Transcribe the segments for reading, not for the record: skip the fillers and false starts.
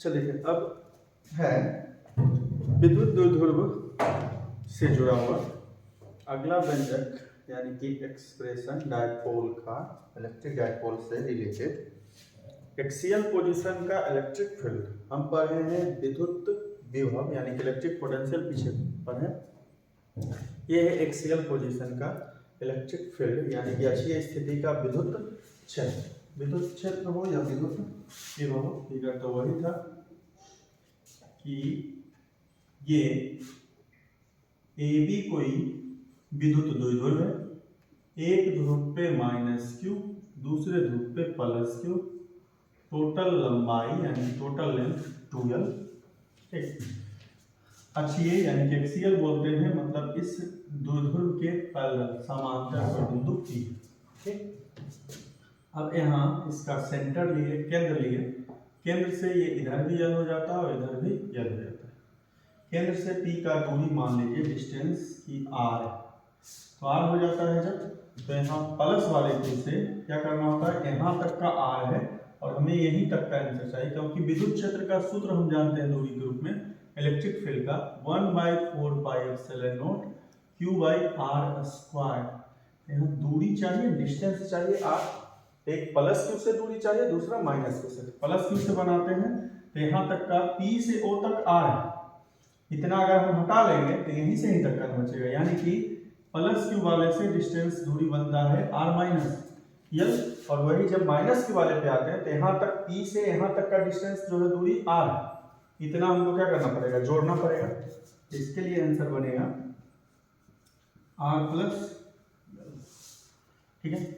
चलिए अब है विद्युत द्विध्रुव से जुड़ा हुआ अगला व्यंजक यानी कि एक्सप्रेशन डायपोल का, इलेक्ट्रिक डायपोल से रिलेटेड एक्सियल पोजीशन का इलेक्ट्रिक फील्ड। हम पढ़े हैं विद्युत विभव यानी कि इलेक्ट्रिक पोटेंशियल, पीछे पढ़े। ये है एक्सियल पोजीशन का इलेक्ट्रिक फील्ड यानी कि अक्षीय स्थिति का विद्युत क्षेत्र। विद्युत क्षेत्र हो या विद्युत विभव, फिगर तो वही था कि ये ए बी कोई विद्युत द्विध्रुव है, एक ध्रुव पे माइनस क्यू, दूसरे ध्रुव पे प्लस क्यू, टोटल लंबाई यानी टोटल लेंथ 2l। ठीक, अक्षीय यानी कि एक्सियल बोलते हैं, मतलब इस द्विध्रुव के पैरेलल समांतर पर बिंदु P। ठीक, अब यहाँ इसका सेंटर लिए, केंद्र लिए, केंद्र से ये इधर भी यल हो जाता है और इधर भी यल हो जाता है। केंद्र से P का दूरी मान लीजिए डिस्टेंस की r है, तो r हो जाता है जब, तो यहाँ प्लस वाले Q से क्या करना होता है, यहाँ तक का r है और हमें यहीं तक का आंसर चाहिए, क्योंकि विद्युत क्षेत्र का सूत्र हम जानते हैं दूरी के रूप में, इलेक्ट्रिक फील्ड का 1/4πε0 q/r²। यहाँ दूरी चाहिए, डिस्टेंस चाहिए r, एक प्लस क्यू से दूरी चाहिए, दूसरा माइनस क्यू से। प्लस क्यू से बनाते हैं तो यहाँ तक का P से O तक r है, इतना अगर हम हटा लेंगे तो यहीं से यहीं तक का बचेगा, यानी कि प्लस क्यू वाले से डिस्टेंस दूरी बनता है r माइनस यल, और वही जब माइनस क्यू वाले पे आते हैं तो यहाँ तक P से यहाँ तक का डिस्टेंस जो है दूरी r है, इतना हमको क्या करना पड़ेगा, जोड़ना पड़ेगा। इसके लिए आंसर बनेगा r प्लस, ठीक है।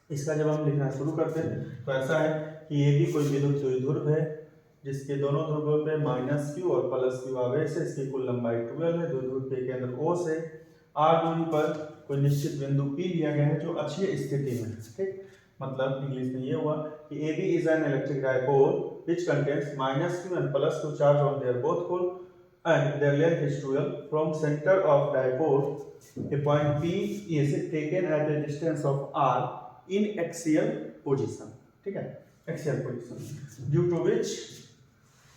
इसका जब हम लिखना शुरू करते हैं तो ऐसा है कि ये भी कोई विद्युत द्विध्रुव है जिसके दोनों ध्रुवों पे माइनस क्यू और प्लस क्यू आवेश है, इसकी कुल लंबाई 12 है। द्विध्रुव के केंद्र O से r दूरी पर कोई निश्चित बिंदु P लिया गया है जो अक्षीय स्थिति में है। ठीक, मतलब इंग्लिश में ये हुआ कि AB is an electric dipole which contains minus q and plus q charge on their both pole and their length is 12. From center of dipole, a point P is taken at a distance of r in axial position. ठीक है, axial position, due to which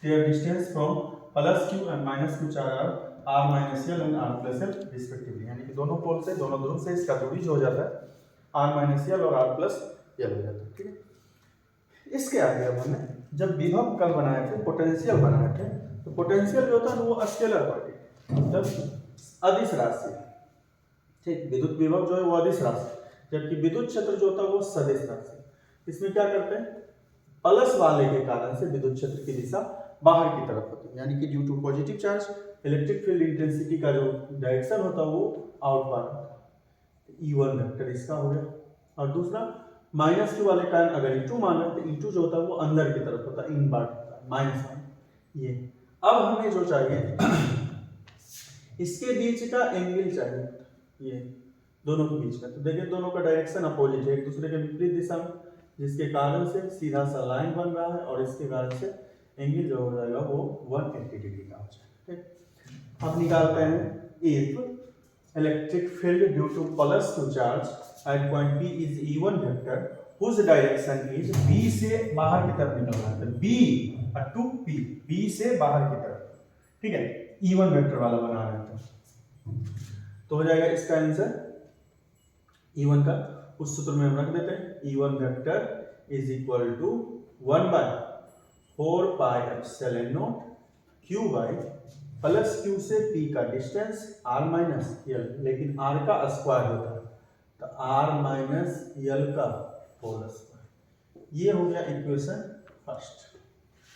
their distance from plus q and minus q charge are r minus l and r plus l respectively। यानी कि दोनों पोल से, दोनों ध्रुव से इसका दूरी जो हो जाता है r minus l और r plus l हो जाता है। ठीक है, इसके आगे अब हमने जब विभव कल बनाए थे, पोटेंशियल बनाए थे, तो पोटेंशियल जो होता है वो स्केलर क्वांटिटी, मतलब अदिश राशि। ठीक, विद्युत विभव जो है वो अदिश राशि, जबकि विद्युत क्षेत्र जो होता है वो सदिश राशि। इसमें क्या करते हैं, प्लस वाले के कारण से विद्युत क्षेत्र की दिशा बाहर की तरफ होती है, यानी कि due to positive charge electric field intensity का जो डायरेक्शन होता है वो आउटवर्ड होता है। E1 वेक्टर इसका हो गया, और दूसरा माइनस क्यू वाले कारण अगर E2 मान रहे तो E2 जो होता है वो अंदर की तरफ होता है, इनवर्ड होता है, माइनस वन। ये अब हमें जो चाहिए इसके बीच का एंगल चाहिए, ये दोनों के बीच में। तो देखिए दोनों का डायरेक्शन अपोजिट है, एक दूसरे के विपरीत दिशा में, जिसके कारण से सीधा सा लाइन बन रहा है और इसके कारण से एंगल जो हो जाएगा वो 180 डिग्री का हो जाएगा। ठीक, अब निकालते हैं if electric field due two plus two charge at point P is E1 vector whose direction is B से बाहर की तरफ निकल रहा है, B टू P, B से बाहर की तरफ। ठीक है, E1 वेक्टर वाला बना रहे हैं तो हो जाएगा इसका आंसर E1 का उस सूत्र में हम रख देते हैं, E1 vector is equal to 1/4πε0 q by plus q से P का डिस्टेंस r माइनस l, लेकिन r का स्क्वायर होता है तो r माइनस l का होल स्क्वायर। ये हो गया इक्वेशन फर्स्ट।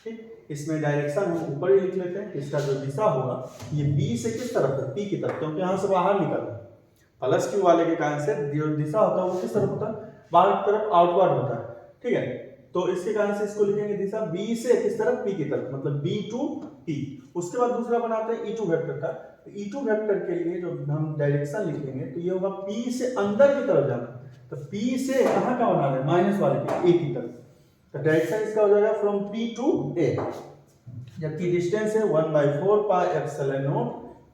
ठीक, इसमें डायरेक्शन हम ऊपर ही लिख लेते हैं, इसका जो दिशा होगा ये B से किस तरफ है, P की तरफ, क्योंकि यहाँ से बाहर निकल रहा है। प्लस क्यू वाले के कारण से जो दिशा होता है वो किस तरफ होता है, बाहर की तरफ, आउटवर्ड होता है। ठीक है, तो इसके कारण से इसको लिखेंगे दिशा B से किस तरफ, P की तरफ, मतलब B टू P। उसके बाद दूसरा बनाते हैं E2 वेक्टर का, तो E2 वेक्टर के लिए जो हम डायरेक्शन लिखेंगे तो ये होगा P से अंदर की तरफ जाना, तो P से कहाँ का बना रहे हैं, माइनस वाले के A की तरफ, तो डायरेक्शन इसका हो जाएगा फ्रॉम P टू A, जबकि डिस्टेंस है 1/4πε0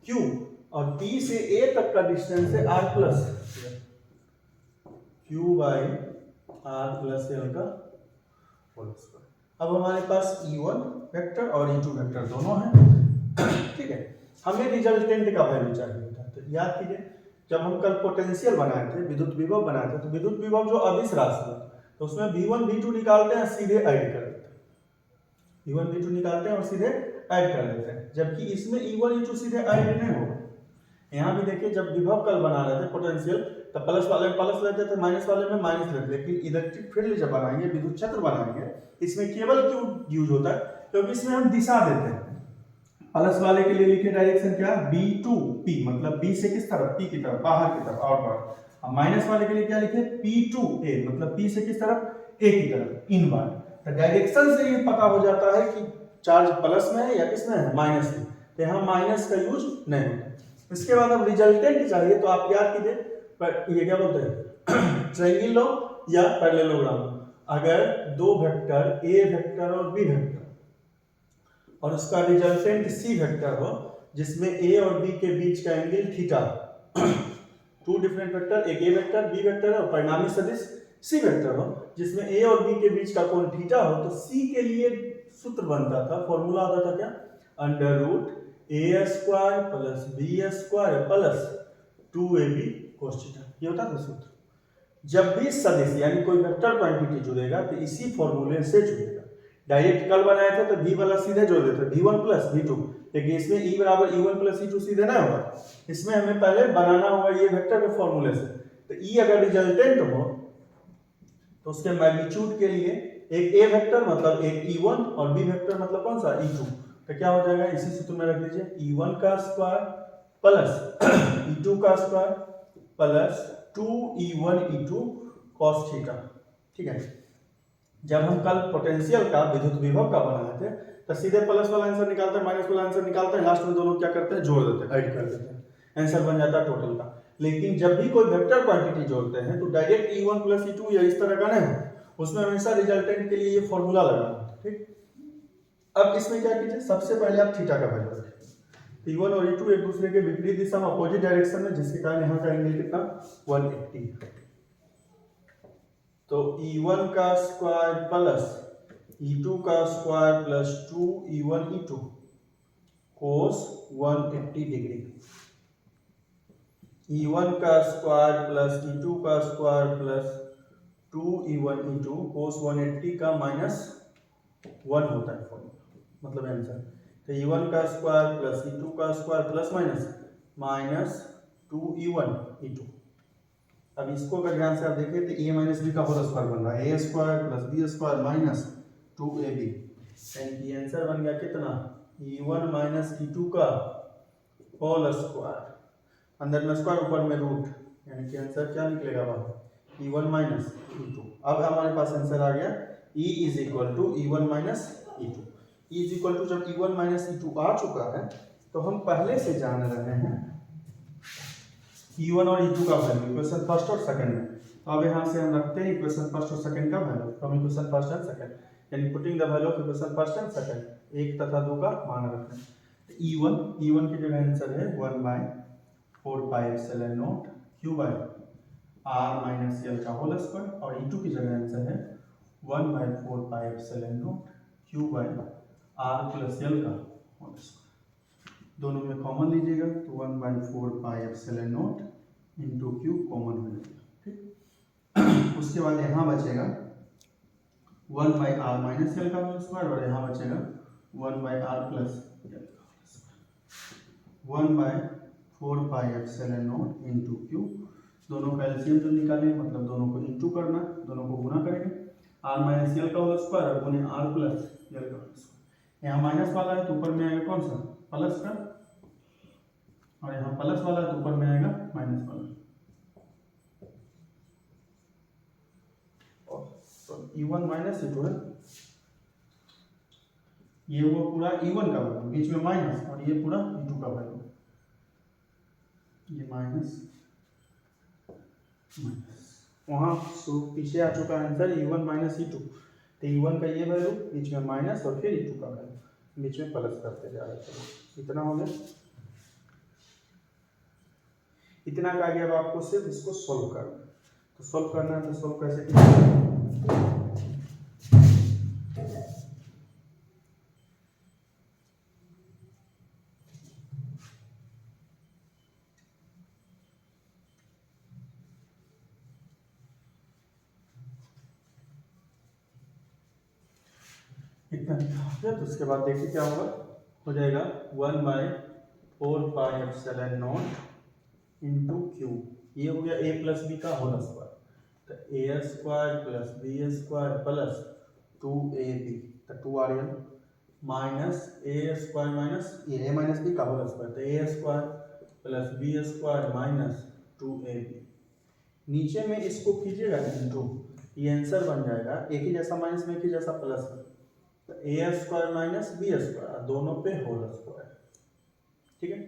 Q, और P से A तक का डिस्टेंस है r plus Q by r plus l का होल स्क्वायर। अब हमारे पास E1 वेक्टर और E2 वेक्टर दोनों हैं। ठीक है, हमें रिजल्टेंट का वैल्यू चाहिए था। तो याद कीजिए, जब हम कल पोटेंशियल बनाए थे, विद्युत विभव बनाए थे, तो विद्युत विभव जो अदिश राशि है तो उसमें V1 V2 निकालते हैं, सीधे ऐड कर देते हैं। V1 V2 निकालते हैं और सीधे ऐड कर देते हैं, जबकि इसमें E1 E2 सीधे ऐड नहीं होगा। यहाँ भी देखिए, जब विभव कल बना रहे थे पोटेंशियल, तो प्लस वाले में प्लस लेते थे, माइनस वाले में माइनस लेते थे। लेकिन इलेक्ट्रिक फील्ड जब बनाएंगे, विद्युत क्षेत्र बनाएंगे, इसमें केवल क्यों यूज होता है, क्योंकि इसमें हम दिशा देते हैं। प्लस वाले के लिए लिखे डायरेक्शन क्या, B2P, मतलब B से किस तरफ, P की तरफ, बाहर की तरफ, आउटवर्ड। अब माइनस वाले के लिए क्या लिखे, P2A, मतलब P से किस तरफ, A की तरफ, इनवर्ड। तो डायरेक्शन से ये पता हो जाता है कि चार्ज प्लस में है या किसमें है, माइनस में। तो यहाँ माइनस का यूज नहीं होता। इसके बाद अब रिजल्टेंट चाहिए, तो आप याद कीजिए, ये क्या बोलते हैं, ट्रायंगल लो या पैरेललोग्राम। अगर दो वेक्टर A वेक्टर और B वेक्टर और उसका रिजल्टेंट C वेक्टर हो, जिसमें A और B के बीच का angle theta, two different vector, एक A वेक्टर B वेक्टर और परिणामी सदिश C वेक्टर हो, जिसमें A और B के बीच का कोण थीटा हो, तो C के लिए सूत्र बनता था, फॉर्मूला आता था क्या, under root A square plus B square plus 2AB cos theta. ये होता था सूत्र। जब भी सदिश यानी कोई वेक्टर क्वांटिटी जुड़ेगा तो इसी फॉर्मूले से जुड़ेगा। डायरेक्ट कल बनाए थे तो V वाला सीधे जोड़ देते, V1 प्लस V2, लेकिन इसमें E बराबर E1 प्लस E2 सीधे ना होगा। इसमें हमें पहले बनाना होगा ये वेक्टर के फॉर्मूले से। तो E अगर रिजल्टेंट हो तो उसके मैग्नीट्यूड के लिए एक A वेक्टर मतलब एक E1 और B वेक्टर मतलब कौन सा, E2। तो क्या हो जाएगा, इसी सूत्र में रख लीजिए, E1 का स्क्वायर प्लस E2 का square plus 2E1 E2 cos theta. ठीक है, जब हम कल पोटेंशियल का विद्युत विभव का बनाए थे तो सीधे प्लस वाला आंसर निकालते हैं, माइनस वाला आंसर निकालते हैं, लास्ट में दोनों क्या करते हैं, जोड़ देते हैं, ऐड कर देते हैं, आंसर बन जाता है टोटल का। लेकिन जब भी कोई वेक्टर क्वांटिटी जोड़ते हैं तो डायरेक्ट E1 प्लस E2 या इस तरह का नहीं, उसमें हमेशा रिजल्टेंट के लिए ये फॉर्मूला लगाना। ठीक, अब इसमें क्या कीजिए, सबसे पहले आप थीटा का वैल्यू रखें। E1 और E2 एक दूसरे के विपरीत दिशा में, अपोजिट डायरेक्शन में, जिसके कारण यहाँ का एंगल कितना, 180। तो E1 का स्क्वायर प्लस E2 का square plus 2E1 E2 cos 180 degree. E1 का स्क्वायर प्लस E2 का square plus 2E1 E2 cos 180 का -1 होता है फॉर्मूला, मतलब आंसर। तो E1 का स्क्वायर प्लस E2 का square plus minus 2E1 E2। अब इसको अगर ध्यान से आप देखें तो A माइनस बी का होल स्क्वायर बन रहा है, A square plus B square minus 2AB, यानी कि आंसर बन गया कितना, E1 माइनस E2 का होल स्क्वायर, अंदर में स्क्वायर ऊपर में रूट, यानी कि आंसर क्या निकलेगा बाहर, E1 माइनस E2। अब हमारे पास आंसर आ गया E is equal to E1 minus E2। E is equal to जब E1 माइनस E2 आ चुका है तो हम पहले से जान रहे हैं E1 और E2 का वैल्यू इक्वेशन फर्स्ट और सेकंड में। तो अब यहाँ से हम रखते हैं इक्वेशन फर्स्ट और सेकंड का value from equation first and second, यानी putting the value of equation first and second, 1 तथा 2 का मान रखते हैं। तो E1 की जगह आंसर है 1/4 pi epsilon naught Q by R minus L का होल स्क्वायर, और E2 की जगह आंसर है 1/4 pi epsilon naught Q by R plus L का होल स्क्वायर। दोनों में कॉमन लीजिएगा तो 1/4 pi epsilon naught into Q common हो जाएगा। ठीक, उसके बाद यहाँ बचेगा 1/r माइनस L का होल स्क्वायर, और यहाँ बचेगा 1/r प्लस L का whole square. 1/4 pi epsilon naught into Q, दोनों का एलसीएम जो निकालें, मतलब दोनों को इंटू करना, दोनों को गुना करेंगे, r माइनस L का होल स्क्वायर और गुने r प्लस L का होल स्क्वायर। यहाँ माइनस वाला है तो ऊपर में आएगा कौन सा, प्लस का, और यहाँ प्लस वाला है तो ऊपर में आएगा माइनस वाला। तो E1 माइनस E2 है, ये वो पूरा E1 का वैल्यू, बीच में माइनस, और ये पूरा E2 का वैल्यू, ये माइनस वहाँ पीछे आ चुका आंसर E1 माइनस E2। तो E1 का ये वैल्यू, बीच में माइनस, और फिर E2 का वैल्यू, बीच में प्लस करते जा रहे हैं। चलो इतना हो गया, इतना का आगे अब आपको सिर्फ इसको सॉल्व करना है। तो सॉल्व करना है तो सॉल्व कैसे कीजिए, इतना हो गया। तो उसके बाद देखिए क्या होगा, हो जाएगा 1/4πε0 इंटू क्यू, ये हो गया a प्लस बी का होल स्क्वायर, तो a square plus b square plus 2ab, तो 2rl minus a square minus a minus b का होल स्क्वायर, तो a square plus b square minus 2ab। नीचे में इसको कीजिएगा इंटू, ये आंसर बन जाएगा एक ही जैसा माइनस में एक ही जैसा प्लस में, तो a square minus B square दोनों पे होल स्क्वायर। ठीक है,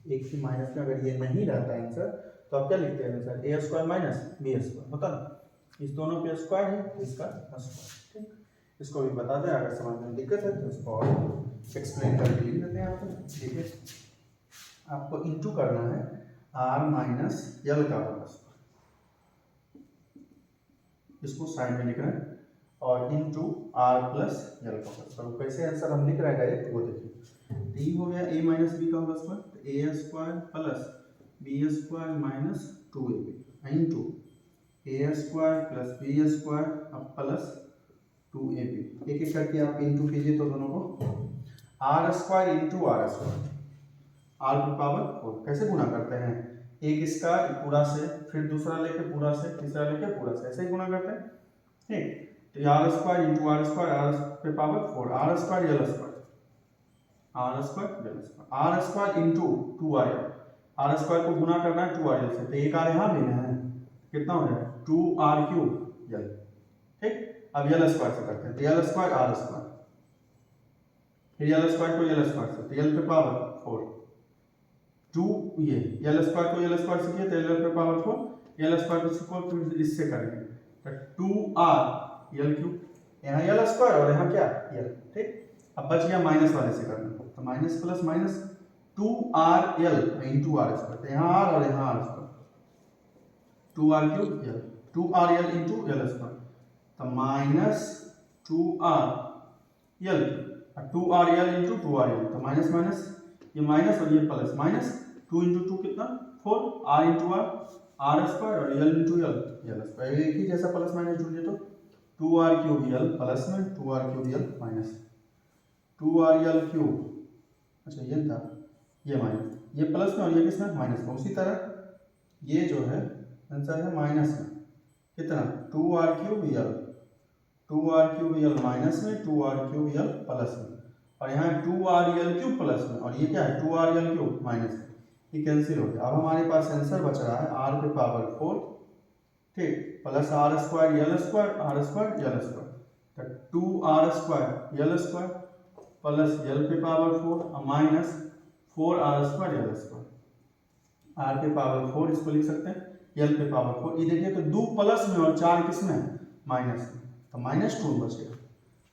एक ही माइनस में अगर ये नहीं रहता आंसर तो आप क्या लिखते हैं आंसर, ए स्क्वायर माइनस बी स्क्वायर होता ना, इस दोनों पे स्क्वायर है इसका स्क्वायर। ठीक, इसको भी बता दें, अगर समझ में दिक्कत है तो इसको और एक्सप्लेन करके लिख देते हैं यहाँ पे। ठीक है, आपको इंटू करना है आर माइनस यल का होल स्क्वायर, इसको साइड में लिख रहे हैं, और इंटू आर प्लस यल का होल स्क्वायर। कैसे आंसर हम लिख रहे हैं डायरेक्ट वो देखिए, तो ये हो गया ए माइनस बी का होल स्क्वायर, तो a square plus b square minus 2ab into a square plus b square अब प्लस 2ab। एक एक करके आप इंटू कीजिए तो दोनों को, R square into are square, R की पावर 4, कैसे गुना करते हैं, एक इसका पूरा से, फिर दूसरा लेके पूरा से, तीसरा लेके पूरा से, ऐसे ही गुना करते हैं। ठीक, तो r square into are square, r पे power 4, r square l square, r square l square, r square into 2rl, r square को गुना करना है 2rl से, तो एक आर यहाँ भी है, कितना हो जाएगा 2r³ यल। ठीक, अब यल स्क्वायर से करते हैं, तो यल स्क्वायर आर स्क्वायर, फिर यल स्क्वायर को यल स्क्वायर से, तो यल पे पावर 4, 2 ये यल स्क्वायर को यल स्क्वायर से किया तो यल पे पावर 4, यल स्क्वायर को फिर इससे करेंगे तो 2r यल क्यूब, यहाँ यल स्क्वायर और यहाँ क्या यल। ठीक, अब बच गया माइनस वाले से करना, तो minus plus minus 2rl into are square, तो यहाँ r और यहाँ r square, 2r³ l, 2rl into l square, तो minus 2rl, 2rl into 2rl, तो माइनस माइनस ये माइनस और ये प्लस, माइनस 2 इंटू 2 कितना 4, r इंटू आर स्क्वायर और यल इंटू यल स्क्वायर, एक ही जैसा प्लस माइनस जुड़ जाए तो 2r³ यल प्लस में 2r³ यल माइनस 2rl³, अच्छा ये था ये माइनस, ये प्लस में और ये किस में माइनस में। उसी तरह ये जो है आंसर है माइनस में, कितना 2r³ यल, 2r³ यल माइनस में 2r³ यल प्लस में, और यहाँ 2rl³ प्लस में, और ये क्या है 2rl³ माइनस में, ये कैंसिल हो गया। अब हमारे पास आंसर बच रहा है r पे पावर 4, ठीक, plus r square l square, r square l square, तो 2r square l square plus l पे power 4 minus 4r square l square, r पे पावर 4 इसको लिख सकते हैं, यल पे पावर 4, ये देखिए तो 2 प्लस में और 4 किस में माइनस में, तो -2 बचेगा,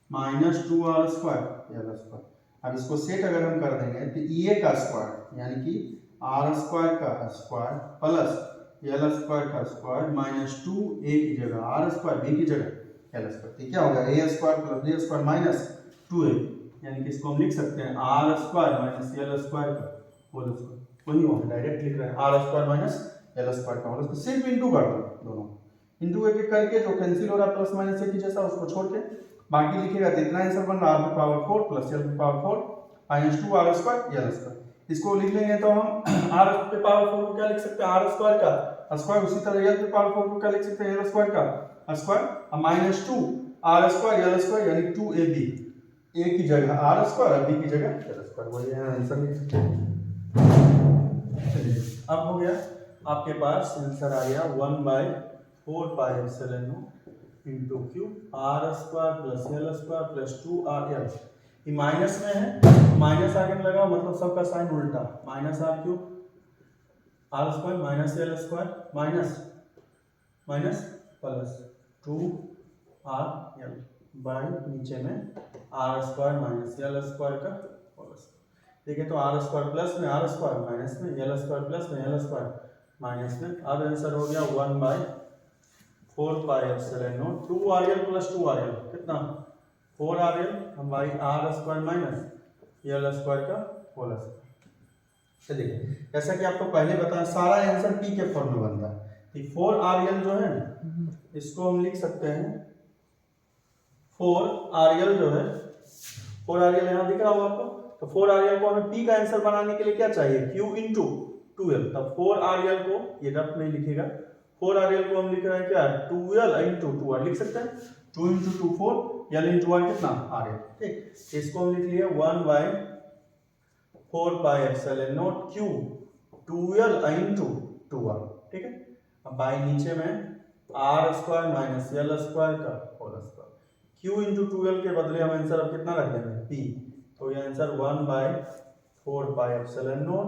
minus 2r square l square. अब इसको सेट अगर हम कर देंगे तो ये का स्क्वायर यानी कि आर स्क्वायर का स्क्वायर प्लस यल स्क्वायर का स्क्वायर माइनस 2 ए की जगह आर स्क्वायर, बी की जगह यल स्क्वायर, तो क्या होगा a square plus b square minus 2a, यानी कि इसको हम लिख सकते हैं r square minus l square का होल स्क्वायर, वही वो डायरेक्ट लिख रहे हैं r square minus l square का होल स्क्वायर, सिर्फ इंटू कर दो दोनों, इंटू एक एक करके जो कैंसिल हो रहा है प्लस माइनस एक ही जैसा उसको छोड़ के बाकी लिखेगा तो इतना आंसर बन रहा है आर पे पावर 4 प्लस यल पे power 4 minus 2 r square l square. इसको लिख लेंगे तो हम आर पे पावर 4 को क्या लिख सकते हैं आर स्क्वायर का स्क्वायर, उसी तरह यल पे पावर 4 को क्या लिख सकते हैं यल स्क्वायर का स्क्वायर, और minus 2 r square l square यानी 2ab, ए की जगह आर स्क्वायर और बी की जगह यल स्क्वायर, वही आंसर लिख सकते हैं। अब हो गया आपके पास आंसर आ गया 1/4πε0 into q r square plus l square plus 2rl, ये माइनस में है, माइनस आगे में लगाओ मतलब सबका साइन उल्टा, minus r³ r square minus l square minus minus plus 2rl by नीचे में r square minus l square का होल स्क्वायर। देखिए तो आर स्क्वायर प्लस में आर स्क्वायर माइनस में यल स्क्वायर प्लस में यल स्क्वायर माइनस में। अब आंसर हो गया 1/4πε0 2rl प्लस 2rl कितना 4rl by r square minus l square का होल स्क्वायर। चलिए जैसा कि आपको पहले बताया सारा आंसर p के फॉर्म में बनता है, तो 4rl जो है इसको हम लिख सकते हैं 4RL जो है 4RL यहाँ दिख रहा होगा आपको, तो 4RL को हमें P का आंसर बनाने के लिए क्या चाहिए, Q इंटू 2L। तब 4RL को ये रफ में लिखेगा, 4RL को हम लिख रहे हैं क्या 2L इंटू 2R लिख सकते हैं, 2 इंटू 2 4, L इंटू R कितना RL। ठीक, इसको हम लिख लिए 1/4 pi epsilon naught Q 2L into 2R। ठीक है, अब बाई नीचे में R square minus L square का whole square, Q into 2L के बदले हम आंसर अब कितना रख देंगे P, तो ये answer 1/4 pi epsilon not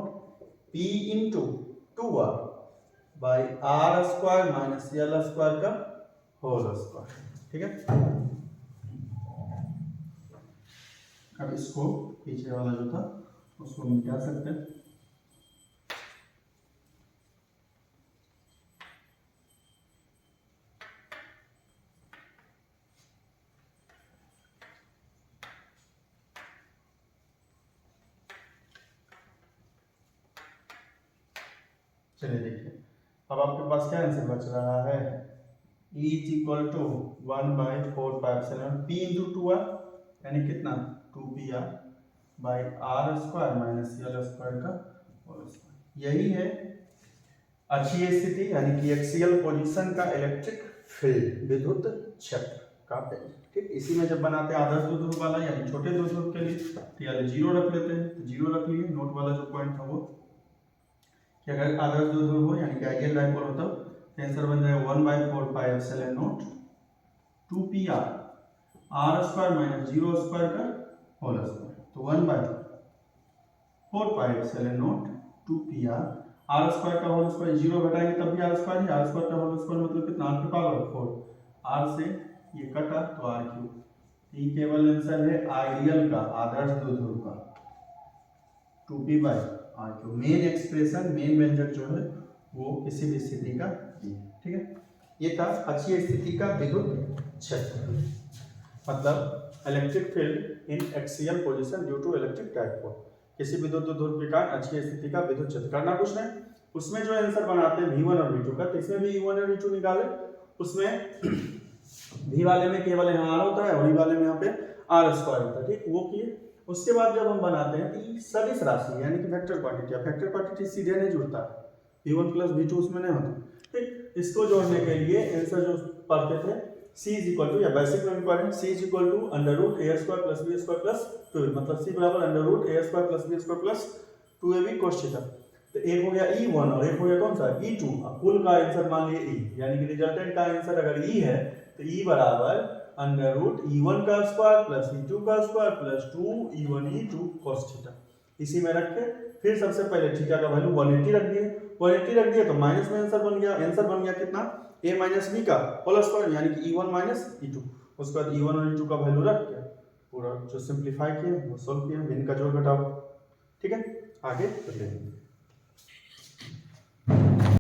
P into 2R by R square minus L square का होल स्क्वायर। ठीक है, अब इसको पीछे वाला जो था उसको मिटा सकते हैं। चलिए देखिए, अब आपके पास क्या आंसर बच रहा है, E is equal to 1/4 pi epsilon P into 2R यानी कितना 2PR by R square minus L square का होल स्क्वायर। यही है अक्षीय स्थिति यानी कि एक्सियल पोजीशन का इलेक्ट्रिक फील्ड, विद्युत क्षेत्र का वैल्यू। ठीक, इसी में जब बनाते हैं आदर्श द्विध्रुव वाला यानी छोटे द्विध्रुव के लिए तो यानी 0 रख लेते हैं, तो 0 रख लिए, नोट वाला जो पॉइंट था वो कि अगर आदर्श द्विध्रुव हो यानी कि आइडियल डायपोल होता तो आंसर बन जाएगा 1/4 pi epsilon not 2PR R square minus 0 square का होल स्क्वायर, तो 1/4 pi epsilon not 2PR R square का होल स्क्वायर, 0 घटाएंगे तब भी R स्क्वायर है, R स्क्वायर का होल स्क्वायर मतलब कितना R की पावर 4, R से ये कटा तो R क्यूब। ये केवल आंसर है आइडियल का आदर्श द्विध्रुव का 2P by R cube. Main expression main व्यंजक जो है वो किसी भी स्थिति का ये। ठीक है, ये था अक्षीय स्थिति का विद्युत क्षेत्र, मतलब electric field in axial position due to electric dipole, किसी विद्युत द्विध्रुव के कारण अक्षीय स्थिति का विद्युत क्षेत्र। करना कुछ नहीं, उसमें जो आंसर बनाते हैं V1 और V2 का, तो इसमें भी V1 और V2 निकाले, उसमें V वाले में केवल यहाँ R होता है और E वाले में यहाँ पे R स्क्वायर होता है। ठीक, वो किए, उसके बाद जब हम बनाते हैं तो सदिश राशि यानी कि वेक्टर क्वांटिटी, वेक्टर क्वांटिटी सीधे नहीं जुड़ता है, V1 प्लस V2 उसमें नहीं होता। ठीक, इसको जोड़ने के लिए आंसर जो पढ़ते थे C इज इक्वल टू, या बेसिक में पढ़े C is equal to under root A square plus B square plus 2, मतलब C बराबर under root A square plus B square plus 2AB cos theta. तो एक हो गया E1 और एक हो गया कौन सा E2, अब कुल का आंसर मान लिए E, यानी कि रिजल्टेंट का आंसर अगर E है तो E बराबर अंडर रूट E1 का स्क्वायर प्लस E2 का square plus 2E1 E2 cos theta. इसी में रख के फिर सबसे पहले थीटा का वैल्यू 180 रख दिए, 180 रख दिए तो माइनस में आंसर बन गया, आंसर बन गया कितना A माइनस B का होल स्क्वायर यानी कि E1 माइनस E2। उसके बाद E1 और E2 का वैल्यू रख के पूरा जो सिंप्लीफाई किए वो सॉल्व किए, भिन्न का जोड़ घटाओ। ठीक है, आगे चलते हैं।